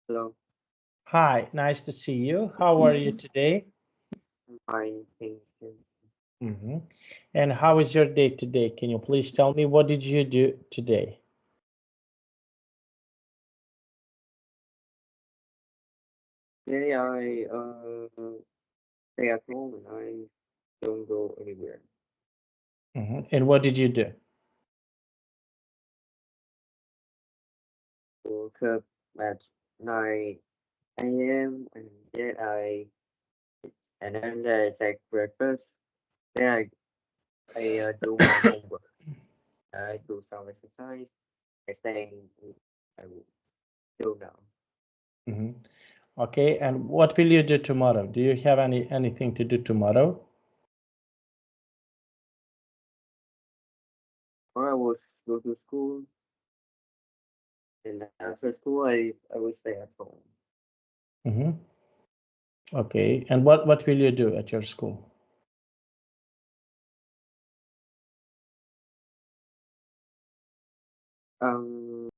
Hello. Hi, nice to see you. How are you today? I'm fine, thank you. And how is your day today? Can you please tell me what did you do today? Today I stay at home and I don't go anywhere. And what did you do? Woke up at 9 a.m. and then I take breakfast. Then I do my homework. I do some exercise. I stay I will do now. hmm Okay, and what will you do tomorrow? Do you have anything to do tomorrow? Or I will go to school and after school I will stay at home. hmm Okay, and what will you do at your school? Um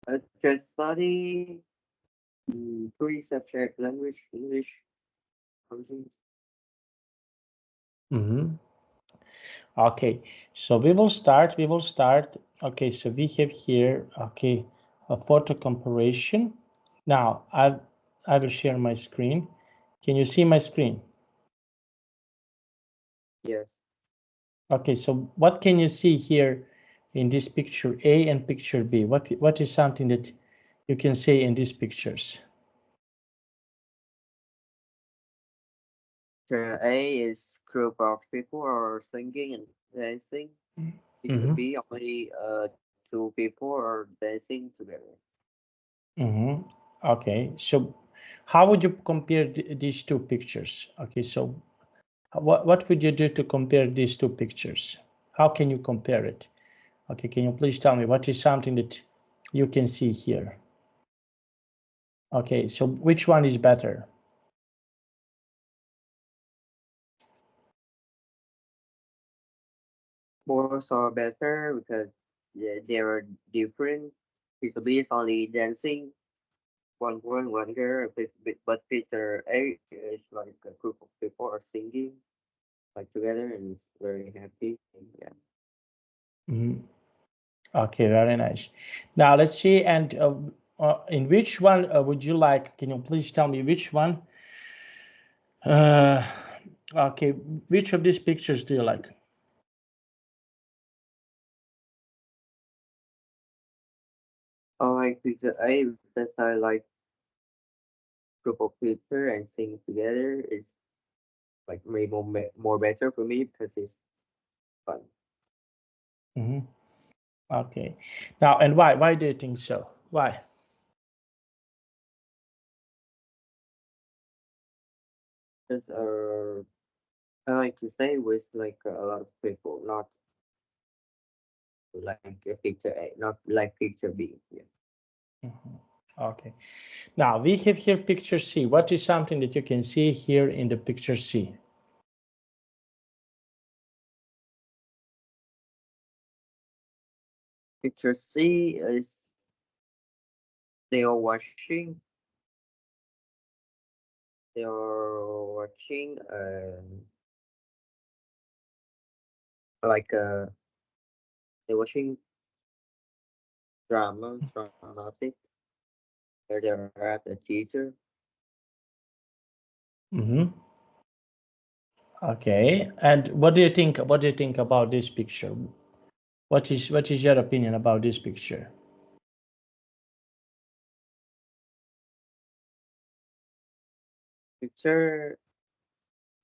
I just study three subject language, English, something. hmm Okay, so we will start. Okay, so we have here, okay, a photo comparison. Now, I will share my screen. Can you see my screen? Yes. Okay, so what can you see here in this picture A and picture B? What is something that you can see in these pictures? A is group of people are singing and dancing. Picture Mm-hmm. B only two people are dancing together. Mm-hmm. Okay, so how would you compare these two pictures? Okay, so what would you do to compare these two pictures? How can you compare it? Okay, can you please tell me what is something that you can see here? Okay, so which one is better? Both are better because they are different. Picture B is only dancing, one boy, one girl, but picture A is like a group of people are singing like together and it's very happy. Yeah. Mhm. Okay, very nice. Now let's see, and in which one would you like? Can you please tell me which one? Uh, okay, which of these pictures do you like? I like picture A because I like group of people and sing together. It's like way more better for me because it's fun. hmm Okay. Now, and why? Why do you think so? Why? Because I like to stay with like a lot of people, not like a picture A, not like picture B. Yeah. Mhm. Okay. Now we have here picture C. What is something that you can see here in the picture C? Picture C is they are watching. They are watching like they're watching dramatic. Where they're at a teacher. hmm Okay. And what do you think? What do you think about this picture? What is your opinion about this picture? Picture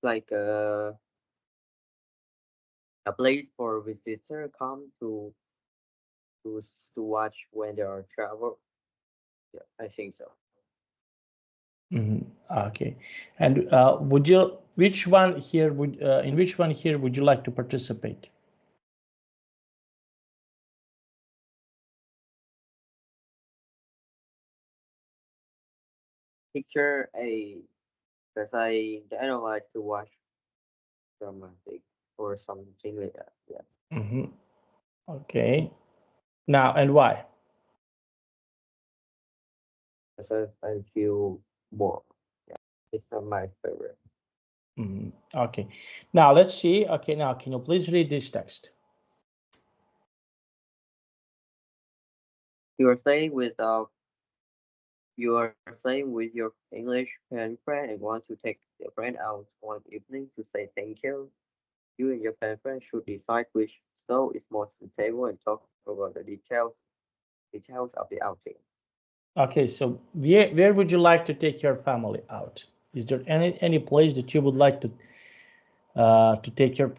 like a place for visitor come to to watch when they are travel. Yeah, I think so. hmm Okay. And would you, which one here would, in which one here would you like to participate? Picture a because I don't like to watch dramatic or something like that. Yeah. hmm Okay. Now, and why? because I feel more. Yeah, it's not my favorite. Okay. Now let's see. Okay, now can you please read this text? You are staying with you are staying with your English pen friend and want to take your friend out one evening to say thank you. You and your pen friend should decide which stove is most suitable and talk about the details of the outing. Okay, so where would you like to take your family out? Is there any place that you would like to take your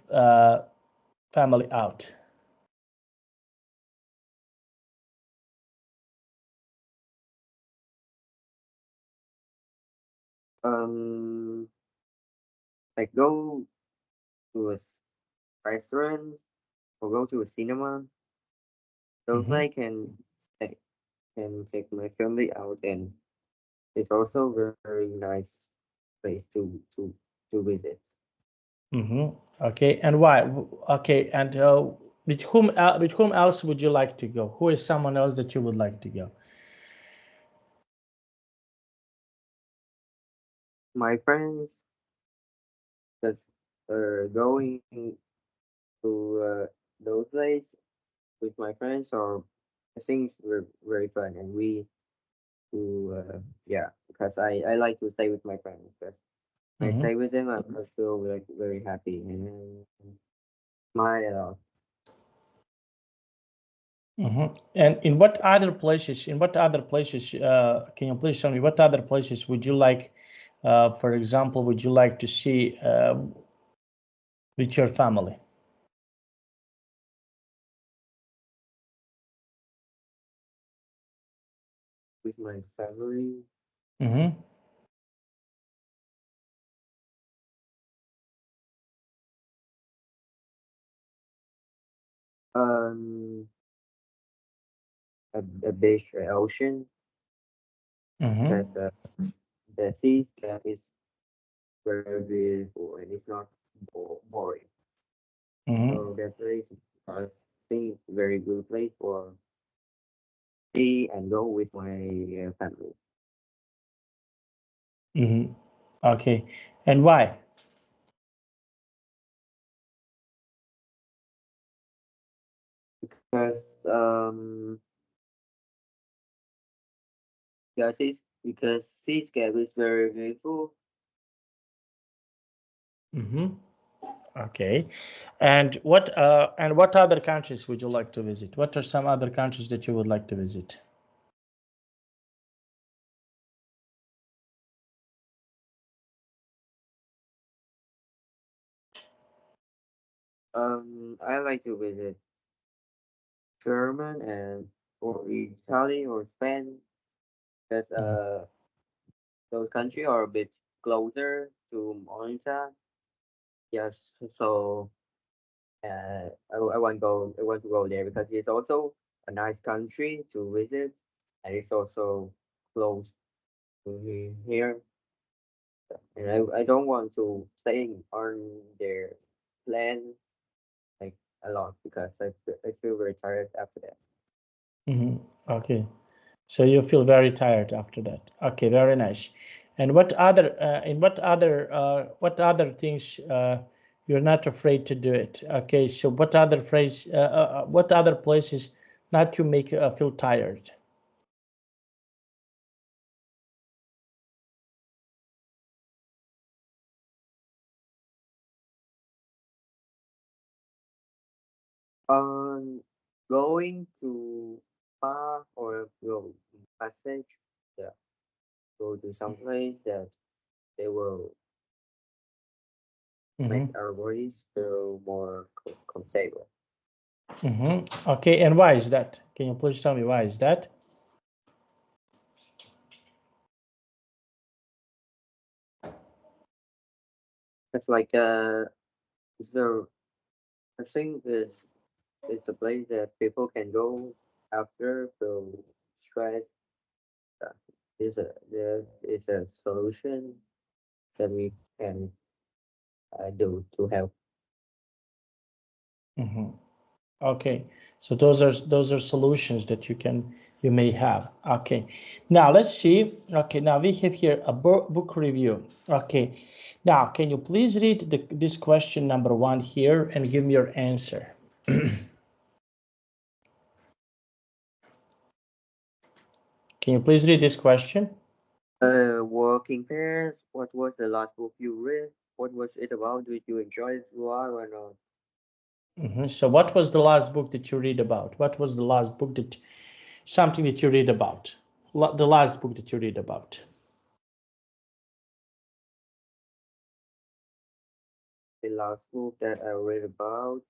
family out? Um, like go to restaurant or go to a cinema. Those Mm-hmm. I can take my family out, and it's also very nice place to visit. Mm-hmm. Okay, and why? Okay, and with whom else would you like to go? Who is someone else that you would like to go? My friends just going to those places with my friends or I think it's very fun and we to yeah because I like to stay with my friends because when I Mm-hmm. stay with them I feel like very happy and smile a lot. Mm-hmm. And in what other places? In what other places? Can you please tell me what other places would you like? For example, would you like to see with your family? With my family. Mm-hmm. Um, a beach, ocean, Mm-hmm. because the seascape is very beautiful and it's not boring. Mm-hmm. So that place, I think it's a very good place for see and go with my family. Mm-hmm. Okay. And why? Because because seascape is very beautiful. Mm-hmm. Okay. And what other countries would you like to visit? What are some other countries that you would like to visit? I like to visit German and or Italy or Spain because Mm-hmm. those countries are a bit closer to Malta. Yes, so I want to go there because it's also a nice country to visit and it's also close to here. And I don't want to stay on their land like a lot because I feel very tired after that. Mm-hmm. Okay. So you feel very tired after that. Okay, very nice. And what other things you're not afraid to do it? Okay, so what other places not to make you feel tired? Um, going to spa or go massage, yeah, go to some place that they will make Mm-hmm. our bodies feel more comfortable. Mm-hmm. Okay, and why is that? Can you please tell me why is that? It's like it's the I think it's a place that people can go after feel stress. Uh, there is a solution that we can do to help. Mm-hmm. Okay. So those are solutions that you may have. Okay, now let's see. Okay, now we have here a book review. Okay, now can you please read this question number 1 here and give me your answer? Can you please read this question? Working parents, what was the last book you read? What was it about? Did you enjoy it throughout or not? So what was the last book that you read about? What was the last book something that you read about? The last book that you read about? The last book that I read about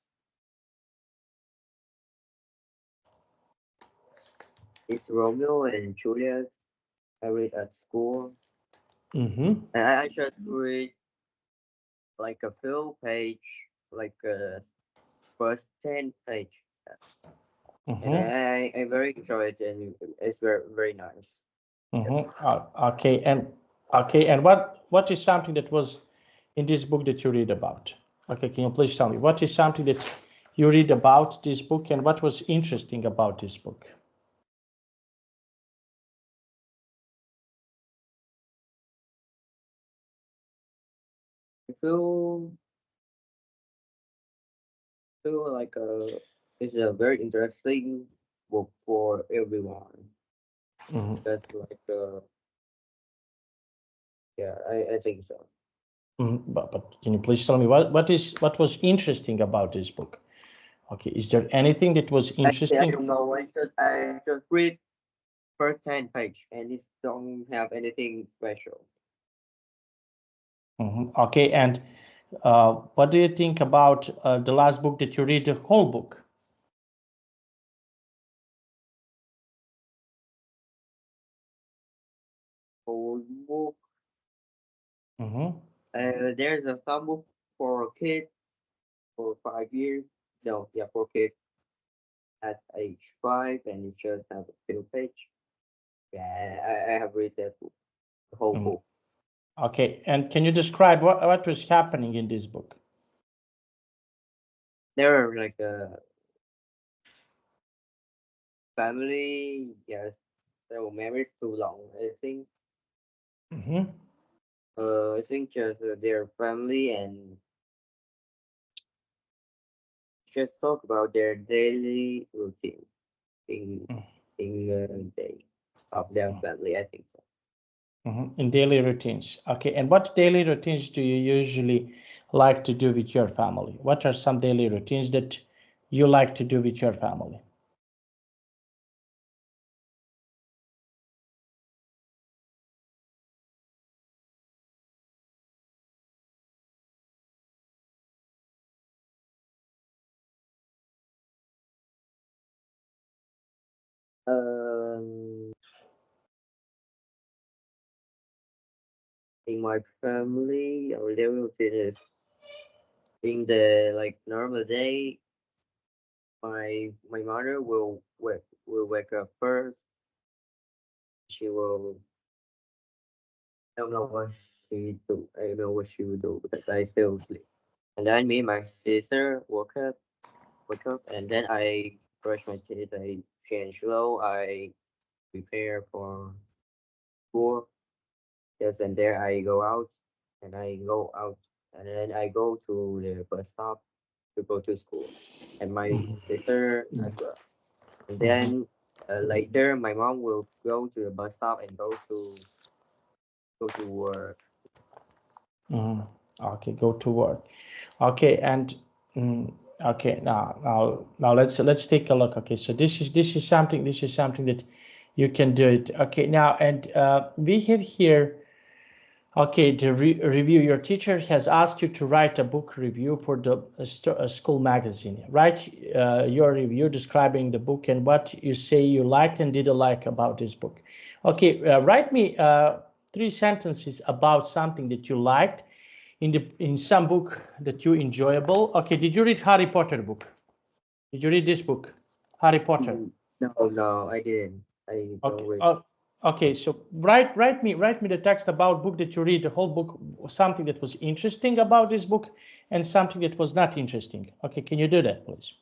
is Romeo and Juliet. I read at school. And I just read like a full page, like a first 10 page. And I very enjoy it, and it's very, very nice. Yes. Okay, and what is something that was in this book that you read about? Okay, can you please tell me what is something that you read about this book and what was interesting about this book? I feel like it's a very interesting book for everyone. That's like yeah, I think so. But can you please tell me what was interesting about this book? Okay, is there anything that was Actually, I interesting? don't know. I just read first 10 page, and it don't have anything special. Okay, and what do you think about the last book that you read, the whole book? For book, there's a some book for kids for 5 years. No, yeah, for kids at age 5, and it just have a few page. Yeah, I have read that book, the whole book. Okay, and can you describe what was happening in this book? There are like a family, yes, they were married too long. I think just their family and just talk about their daily routine in the day of their family. I think so. In daily routines. Okay, and what daily routines do you usually like to do with your family? What are some daily routines that you like to do with your family? Um, in my family, our daily routine is in the like normal day. My mother will wake up first. She will I don't know what she do. I don't know what she will do because I still sleep. And then me and my sister wake up, and then I brush my teeth. I change clothes. I prepare for school. Yes, and there I go out, and then I go to the bus stop to go to school, and my sister as well. And then later, my mom will go to the bus stop and go to work. Okay, go to work. Okay, and okay, now let's take a look. Okay, so this is something that you can do it. Okay, now and we have here. Okay, the review. Your teacher has asked you to write a book review for the school magazine. Write your review describing the book and what you say you liked and didn't like about this book. Okay, write me 3 sentences about something that you liked in some book that you enjoyable. Okay, did you read Harry Potter book? Did you read this book, Harry Potter? No, no, I didn't. I don't Okay. read. Okay. So write me the text about book that you read, the whole book, something that was interesting about this book, and something that was not interesting. Okay. Can you do that, please?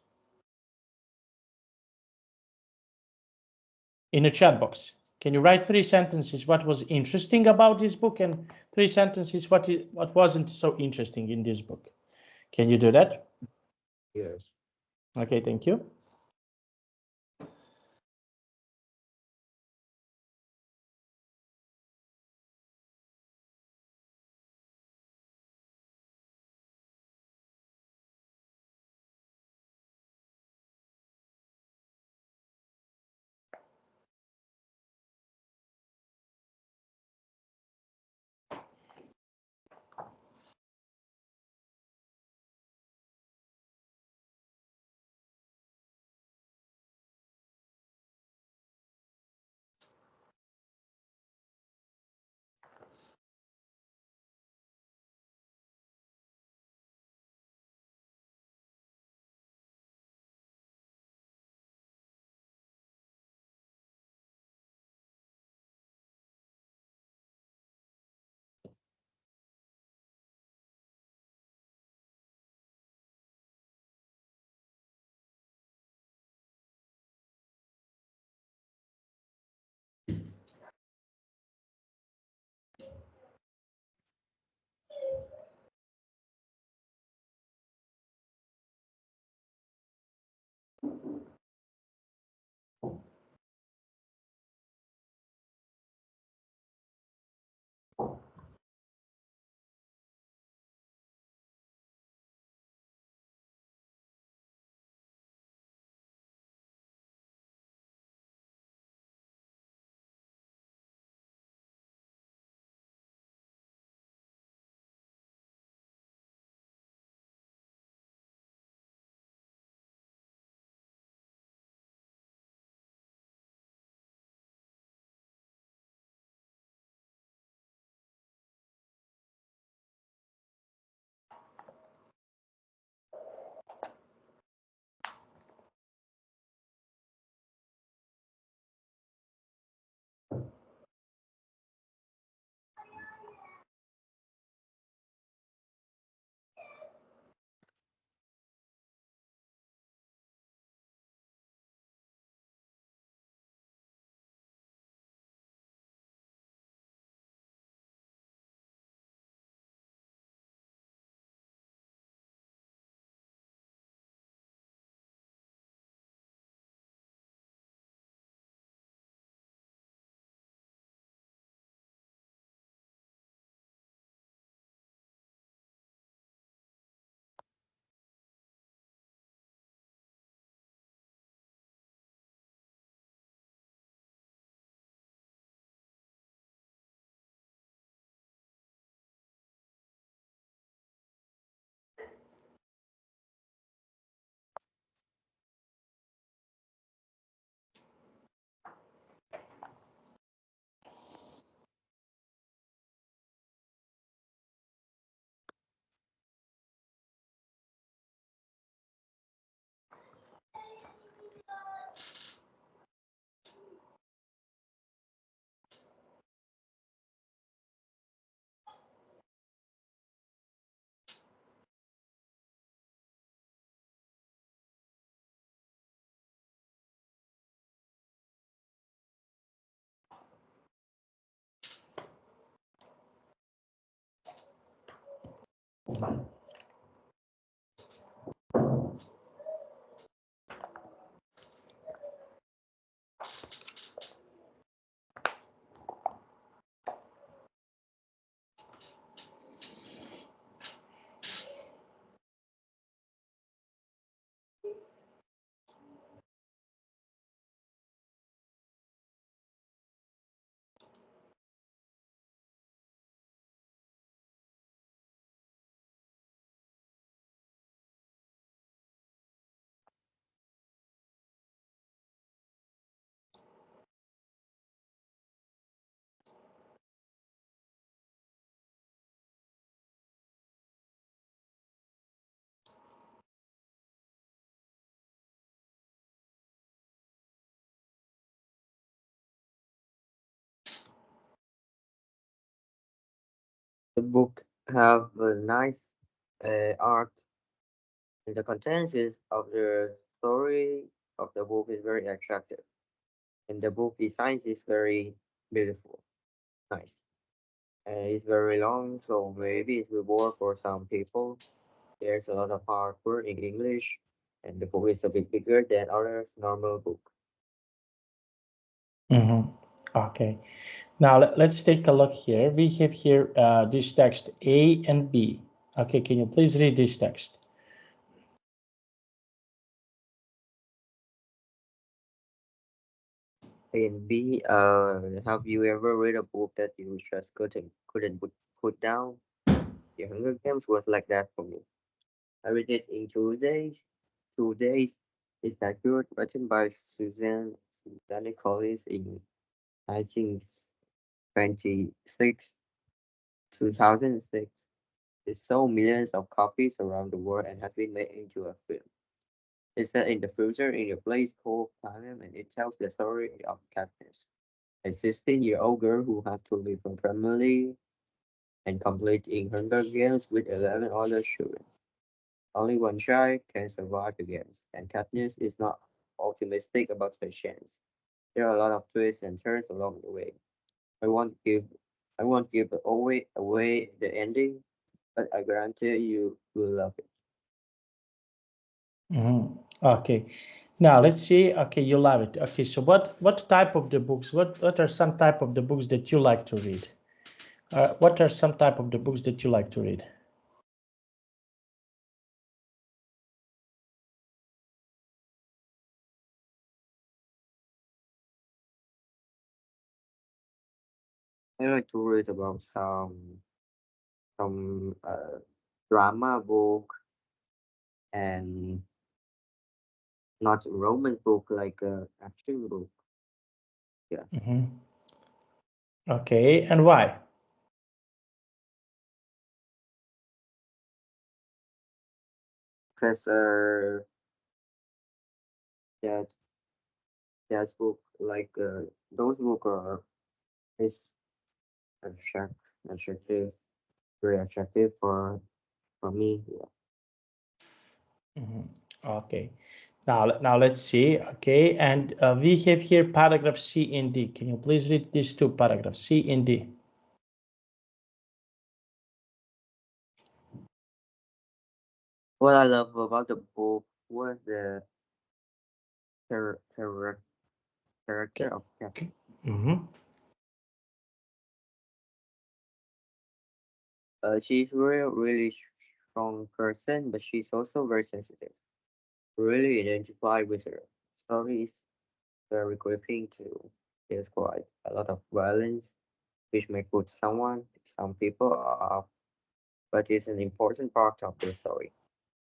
in a chat box. Can you write 3 sentences what was interesting about this book and 3 sentences what wasn't so interesting in this book? Can you do that? Yes. Okay, thank you. The book have a nice art, and the contents of the story of the book is very attractive. And the book design is very beautiful, nice. And it's very long, so maybe it will work for some people. There's a lot of hard word in English, and the book is a bit bigger than others normal book. Okay. Now let's take a look here. We have here this text A and B. Okay, can you please read this text? And B, have you ever read a book that you just couldn't put down? The Hunger Games was like that for me. I read it in 2 days. 2 days. Is that good? Written by Susanne Collins in 1926, 2006. It sold millions of copies around the world and has been made into a film. It's set in the future in a place called Panem, and it tells the story of Katniss, a 16-year-old girl who has to leave her family and complete in Hunger Games with 11 other children. Only one child can survive the games, and Katniss is not optimistic about her chance. There are a lot of twists and turns along the way. I won't give I won't give away the ending, but I guarantee you will love it. Okay. Now let's see. Okay, you love it. Okay, so what type of the books? What are some type of the books that you like to read? What are some type of the books that you like to read? I like to read about some drama book and not romance book like action book. Yeah, Okay, and why? because that that book like those book are is attract attractive very attractive for me. Yeah. Okay. Now let's see. Okay, and we have here paragraph C and D. Can you please read these two paragraphs, C and D? What I love about the book was the char- char- character Okay. of Kat. Okay. Mm-hmm. She's really strong person, but she's also very sensitive. Really identify with her. Story is very gripping too. There's quite a lot of violence, which may put some people off, but it's an important part of the story.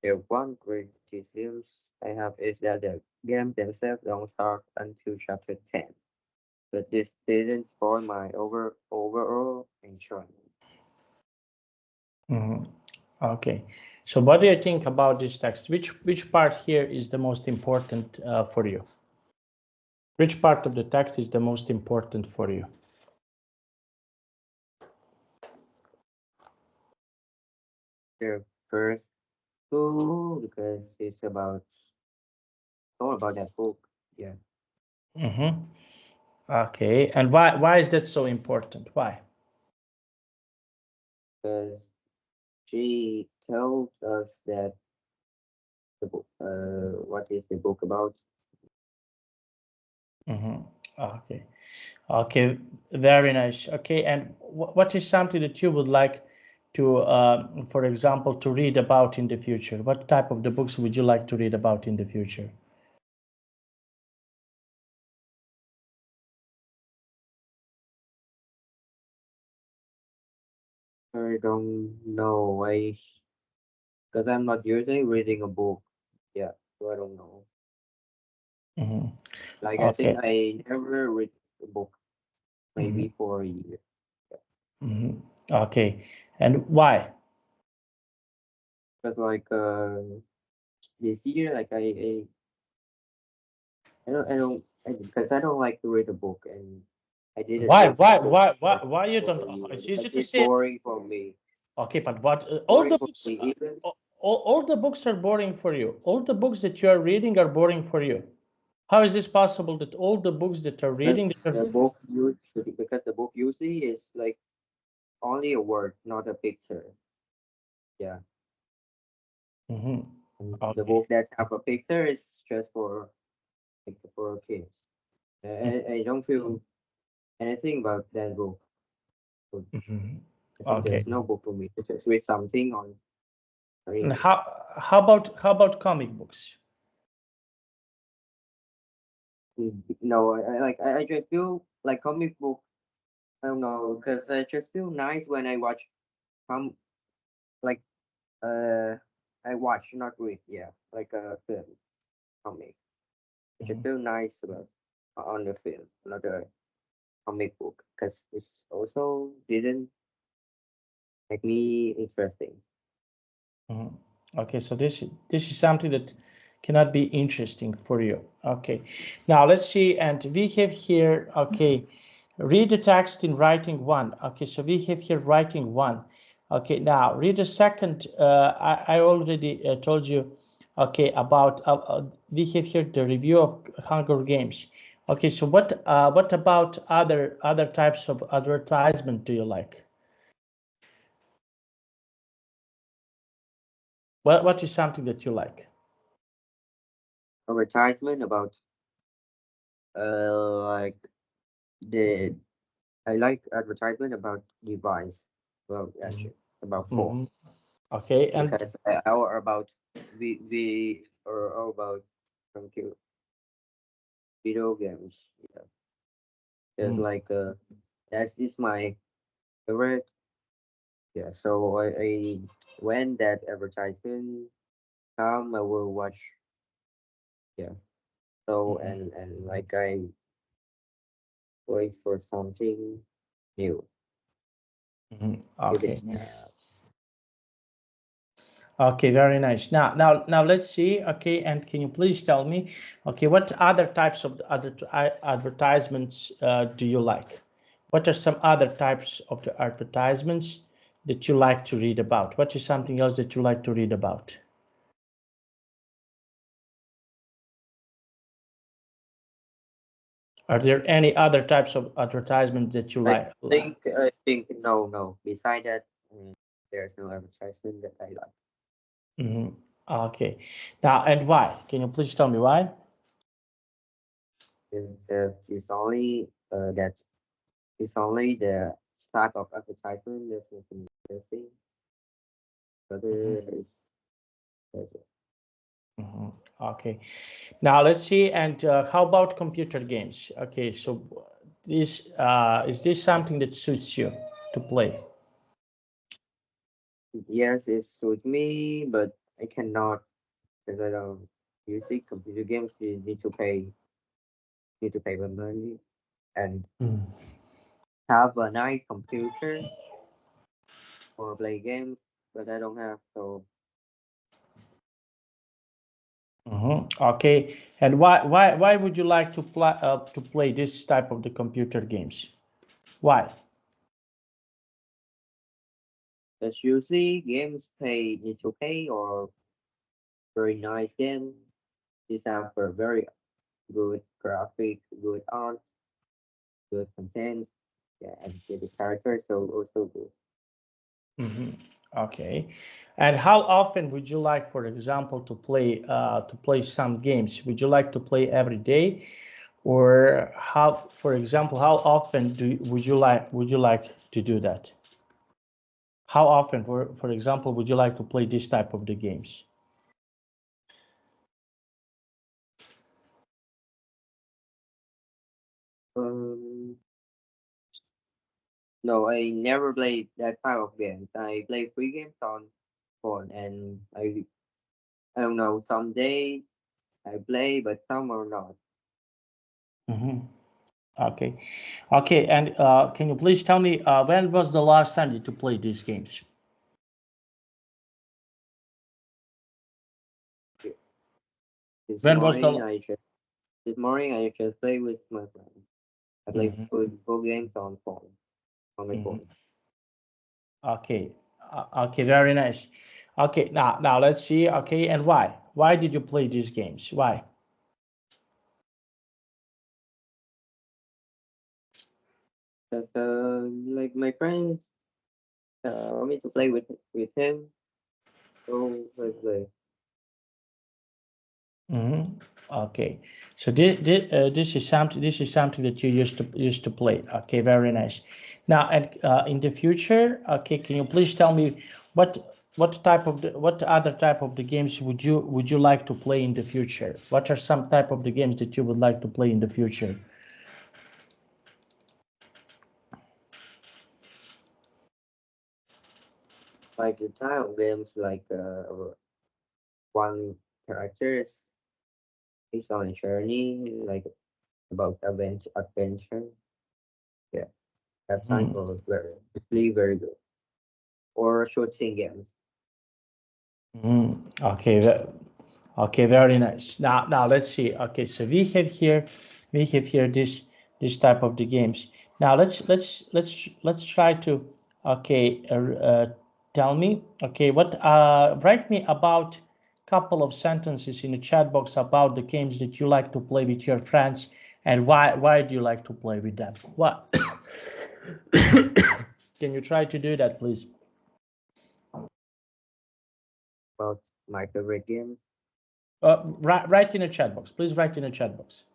The one criticism I have is that the game themselves don't start until chapter 10, but this didn't spoil my overall enjoyment. Okay. So what do you think about this text? Which part here is the most important for you? Which part of the text is the most important for you? The first two, because it's about all about that book. Yeah, Okay. And why is that so important? Why? because she tells us that the book, what is the book about? Okay. Okay. Very nice. Okay. And what is something that you would like to, for example, to read about in the future? What type of the books would you like to read about in the future? I don't know. Because I'm not usually reading a book. Yeah, so I don't know. Like I think Okay. I never read a book, maybe for a year. Okay. And why? But like this year, like because I don't like to read a book, and I didn't Why? read a Why? book Why? Why? for Why you for don't? a year It's easy because to it's say. boring for me. Okay, but what? All Boring the for books, me, even all the books are boring for you. All the books that you are reading are boring for you. How is this possible that all the books that are reading The book because the book usually is like only a word, not a picture. Yeah. Mhm. And the Okay. book that have a picture is just for like for kids. I don't feel anything about that book. So Mhm. I think Okay. there's no book for me to just read something on And screen. how about comic books? No, I just feel like comic book. I don't know, because I just feel nice when I watch com like uh I watch not read, yeah, like a film comic. I just Mhm. feel nice about on the film, not a comic book, because it's also didn't make me interesting. Mhm. Okay, so this is something that cannot be interesting for you. Okay, now let's see, and we have here. Okay, read the text in writing one. Okay, so we have here writing one. Okay, now read the second. I already told you. Okay, about we have here the review of Hunger Games. Okay, so what about other types of advertisement do you like? What is something that you like? Advertisement about like the I like advertisement about device. Well, Mhm. actually, about phone Mhm. Okay, and because or about we or about computer video games. Yeah, it's mhm, like that is my favorite. Yeah, so I when that advertisement come, I will watch. Yeah, so mhm, and like I wait for something new. mhm. If it, Okay. Okay, very nice. Now let's see. Okay, and can you please tell me, okay, what other types of the other advertisements do you like? What are some other types of the advertisements that you like to read about? What is something else that you like to read about? Are there any other types of advertisements that you like? I think no. Beside that, there's no advertisement that I like. Mhm. Okay. Now, and why? Can you please tell me why? It's only that it's only the type of advertisement that's making me interesting. Mhm, Other is that's it. mhm. Okay. Now let's see. And how about computer games? Okay, so this is this something that suits you to play? Yes, it suits me, but I cannot because I don't usually computer games you need to pay the money and Mm. have a nice computer or play games, but I don't have so Okay. And why would you like to play this type of the computer games? Why? that's usually games pay need to pay or very nice game. These have for very good graphic, good art, good content, yeah, and the characters so also good. hmm Okay. And how often would you like, for example, to play some games? Would you like to play every day, or how, for example, how often would you like to do that? How often, for example, would you like to play this type of the games? Um, no, I never played that type of games. I play free games on phone, and I don't know. Some days I play, but some are not. hmm Okay. Okay. And can you please tell me when was the last time you to play these games? This When was morning the? I just this morning I just play with my friends. I play Mhm, football games on phone on my mhm. phone. Okay. Okay. Very nice. Okay. Now let's see. Okay. And why? Why did you play these games? Why? Because like my friends want me to play with him. So let's play. Mm-hmm. Okay, so this is something that you used to play. Okay, very nice. Now, in the future, okay, can you please tell me what other type of the games would you like to play in the future? What are some type of the games that you would like to play in the future? Like the style games like one character is on a journey like about adventure. Yeah, that sounds Mm-hmm. very really very good. Or shooting games. Okay, okay, very nice. Now let's see. Okay, so we have here this type of the games. Now let's try to okay tell me okay what write me about couple of sentences in the chat box about the games that you like to play with your friends and why do you like to play with them? What can you try to do that, please? About my favorite game. Write in the chat box. Please write in the chat box.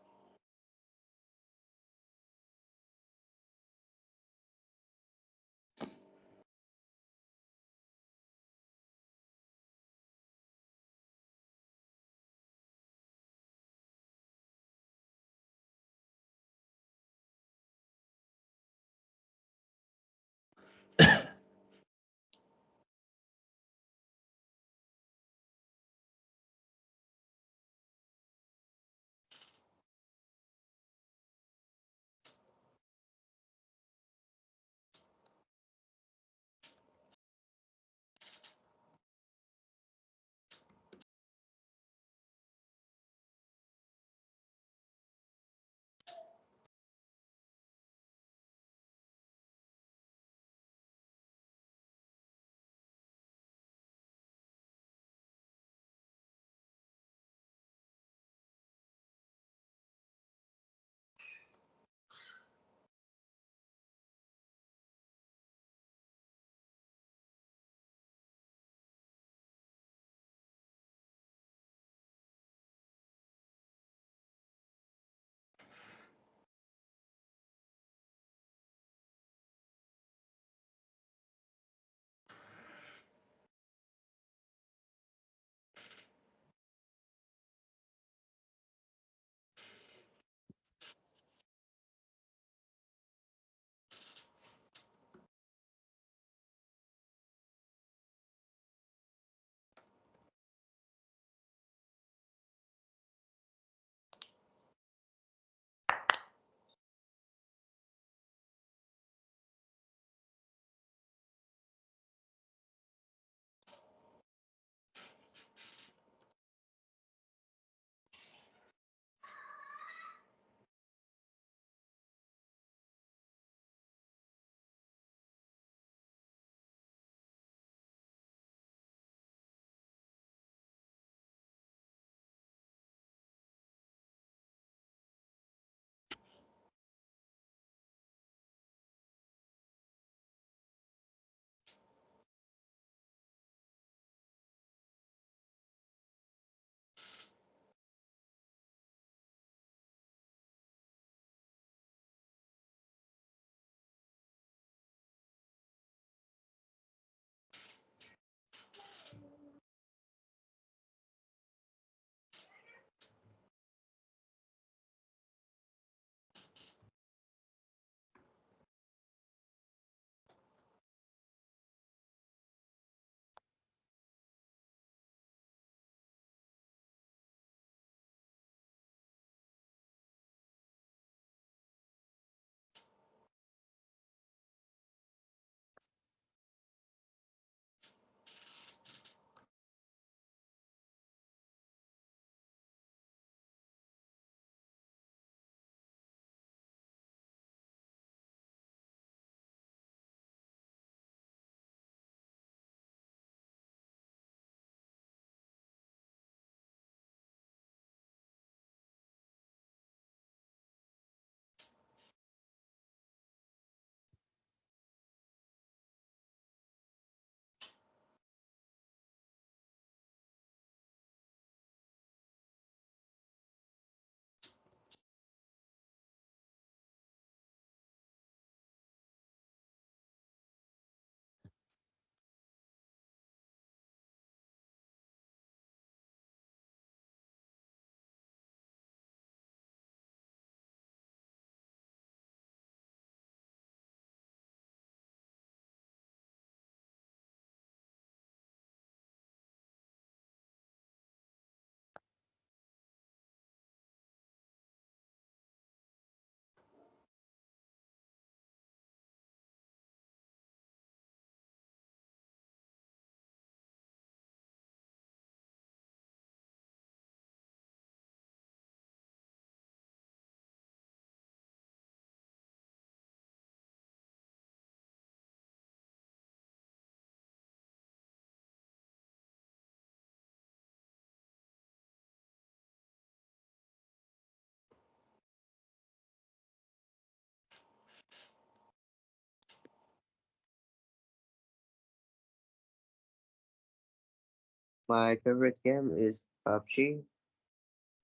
My favorite game is PUBG.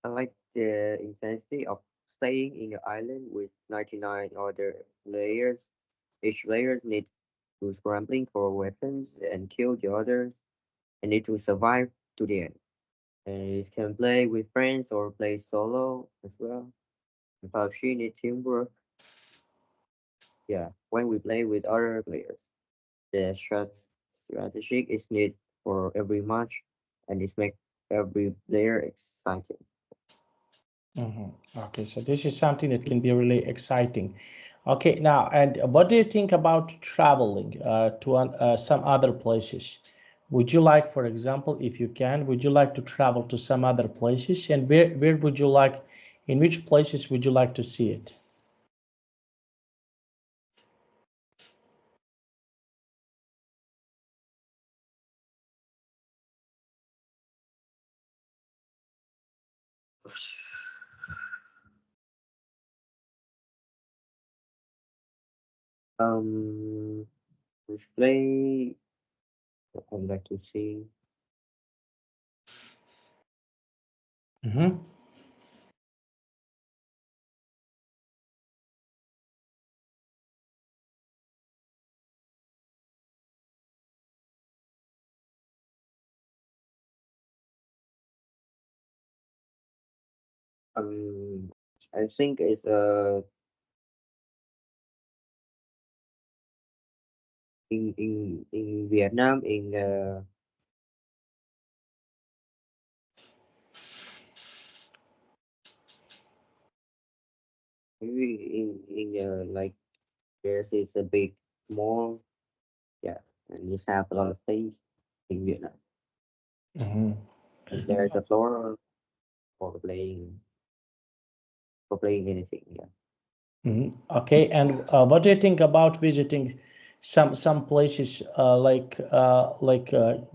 I like the intensity of staying in the island with 99 other players. Each player needs to scrambling for weapons and kill the others and need to survive to the end. And you can play with friends or play solo as well. And PUBG need teamwork. Yeah, when we play with other players, the strategy is needed for every match, and this makes every player exciting. Mhm. Okay, so this is something that can be really exciting. Okay, now, and what do you think about traveling to some other places? Would you like, for example, if you can, would you like to travel to some other places? And where would you like, in which places would you like to see it? Um, which play I'd like to see. Mm-hmm. Um, I think it's in Vietnam maybe in like there's is a big mall, yeah, and just have a lot of things in Vietnam. Mm-hmm. And there's a floor for playing anything. Yeah, Mhm. Okay, and what do you think about visiting some places like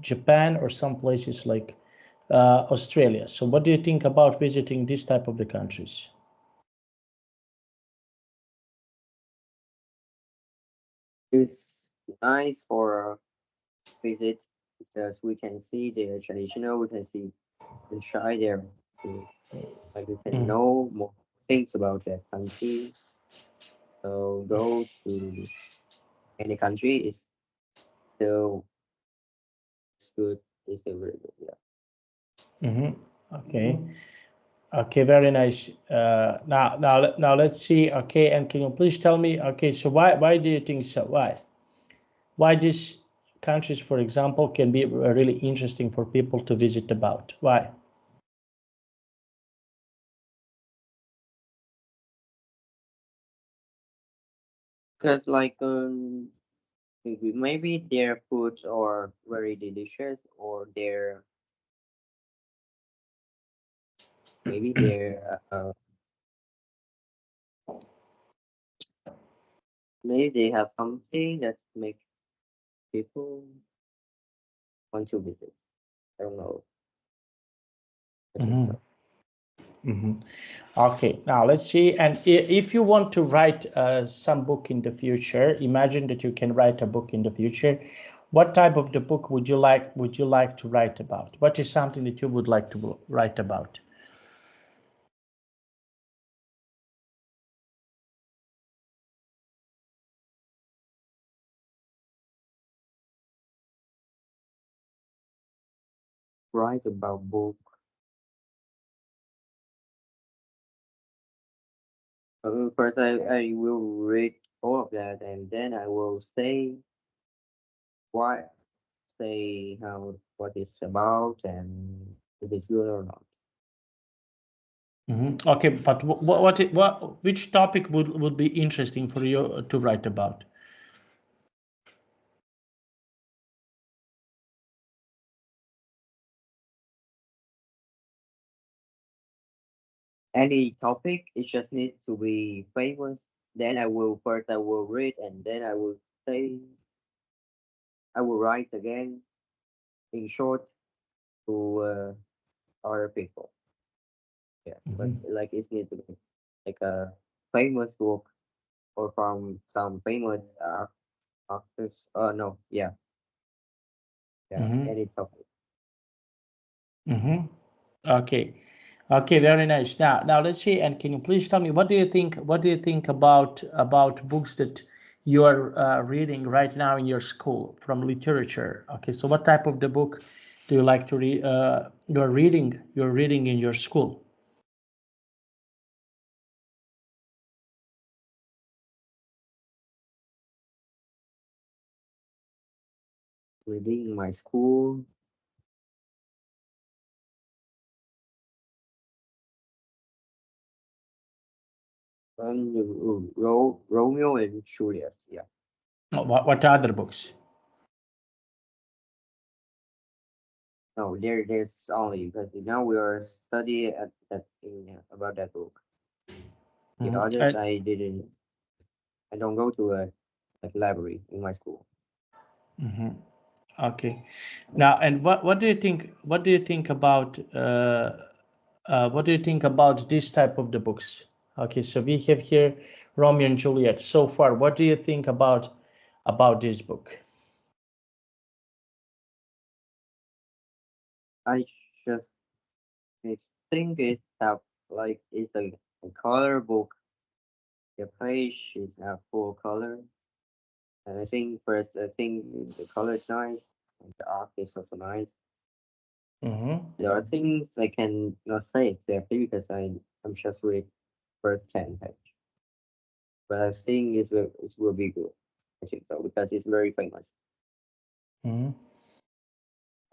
Japan or some places like Australia? So, what do you think about visiting this type of the countries? it's nice for visit because we can see the traditional. We can see and try there. To, like we can Mm, know more things about that country. So go to any country is still good. Is still very good. Yeah. mhm. Okay, okay, very nice. Now let's see. Okay, and can you please tell me? Okay, so why do you think so? Why these countries, for example, can be really interesting for people to visit about? Why? Cause like maybe their foods are very delicious, or maybe they have something that makes people want to visit. I don't know. I think Mhm. so. Mhm. Okay, now let's see. And if you want to write some book in the future, imagine that you can write a book in the future. What type of the book would you like? Would you like to write about? What is something that you would like to write about? Write about book. First, I will read all of that, and then I will why say how what it's about and if it's good or not. Mhm. Okay, but which topic would be interesting for you to write about? Any topic, it just needs to be famous. Then I will read, and then say I will write again in short to other people. Yeah, but Mhm. like it needs to be like a famous book or from some famous actors. No, yeah, yeah, Mhm. any topic. Mm-hmm. Okay. Okay, very nice. Now let's see. And can you please tell me what do you think? What do you think about books that you are reading right now in your school from literature? Okay, so what type of the book do you like to read? You're reading. You're reading in your school. Reading in my school, and Romeo and Juliet. Yeah. What other books? No, there's only because now we are studying at that about that book. The Mhm. others I didn't. I don't go to a like library in my school. Mhm. Okay. Now, and what do you think? What do you think about what do you think about this type of the books? Okay, so we have here Romeo and Juliet. So far, what do you think about this book? I just I think it's have like it's a color book. The page is have full color, and I think first I think the color is nice, and the art is also nice. Mm-hmm. There are things I can not say exactly because I'm just read first 10 page, but I think it will be good. I think so because it's very famous. Mm-hmm.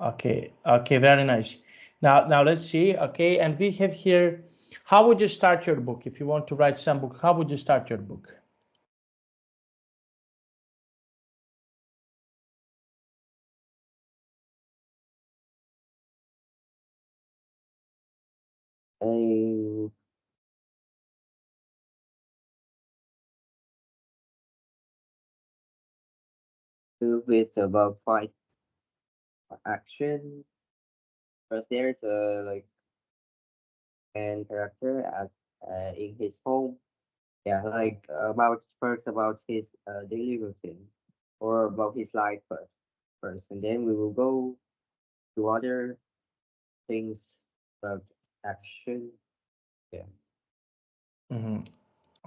Okay. Okay. Very nice. Now let's see. Okay, and we have here. How would you start your book if you want to write some book? How would you start your book? I do it's about fight action. First, there's a like an character at in his home. Yeah, like about first about his daily routine or about his life first, and then we will go to other things about action. Yeah. Mm-hmm.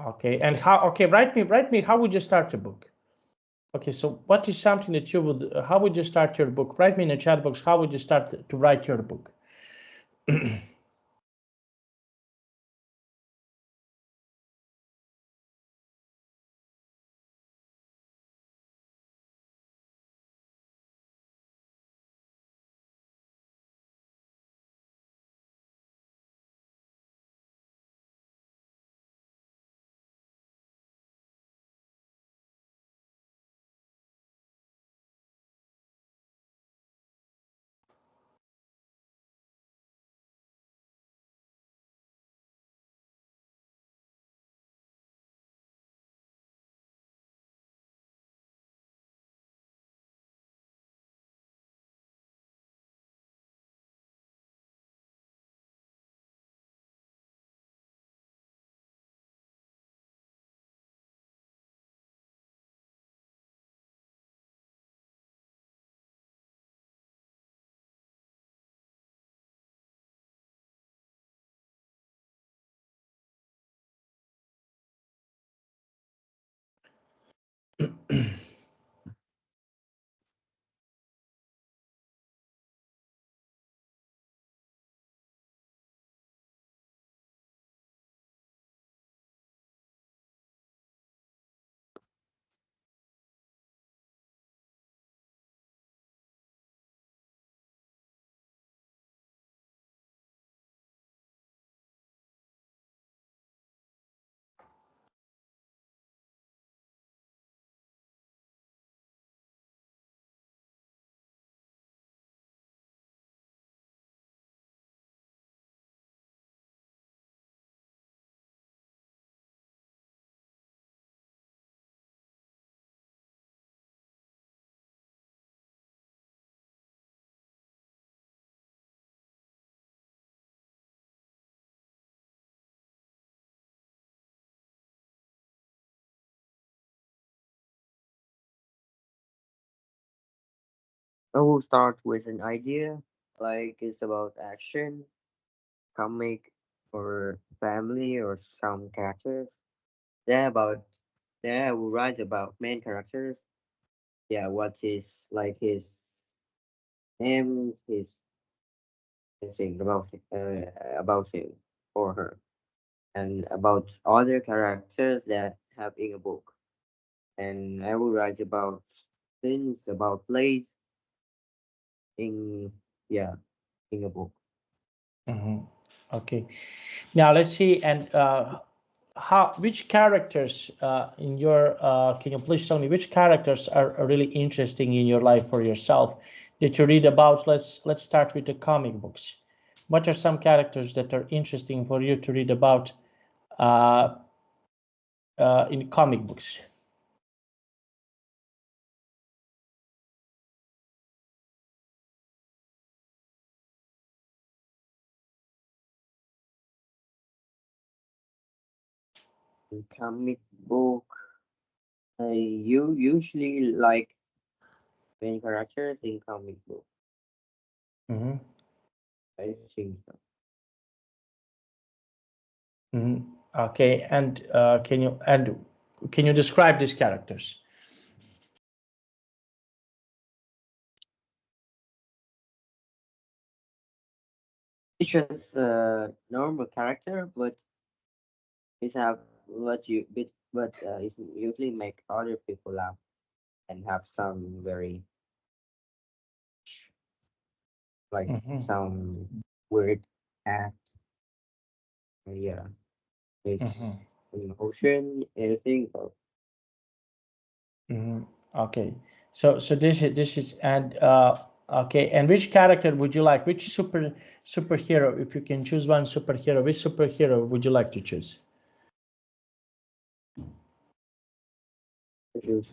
Okay, and how? Okay, write me. How would you start a book? Okay, so what is something that you would, how would you start your book? Write me in the chat box, how would you start to write your book? I will start with an idea. like it's about action, comic, or family, or some characters. They're about they will write about main characters. Yeah, what is like his name, his thing about him or her, and about other characters that have in a book. And I will write about things about place in yeah in a book. Okay. Now let's see. And which characters in your can you please tell me which characters are really interesting in your life for yourself that you read about? Let's start with the comic books. What are some characters that are interesting for you to read about uh, in comic books? In comic book, you usually like main characters in comic book. Mm-hmm. I think so. Mm-hmm. Okay, and can you describe these characters? It's just a normal character, but it's have what you but it usually make other people laugh and have some very like Mm-hmm. some weird act. Yeah, it's Mm-hmm. emotion, anything. Mm-hmm. Okay, so this is and okay, and which character would you like? Which superhero, if you can choose one superhero, which superhero would you like to choose? Which is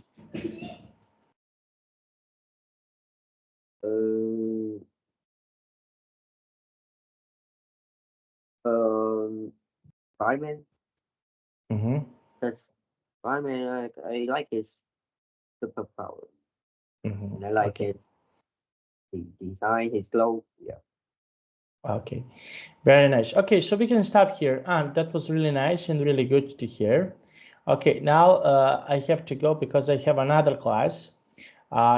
um um Spider-Man. Mm-hmm. That's Spider-Man. I like his superpower, Mm-hmm. and I like Okay. his the design, his clothes. Yeah. Okay, very nice. Okay, so we can stop here, and that was really nice and really good to hear. Okay, now I have to go because I have another class.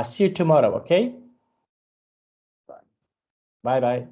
See you tomorrow. Okay, But bye bye.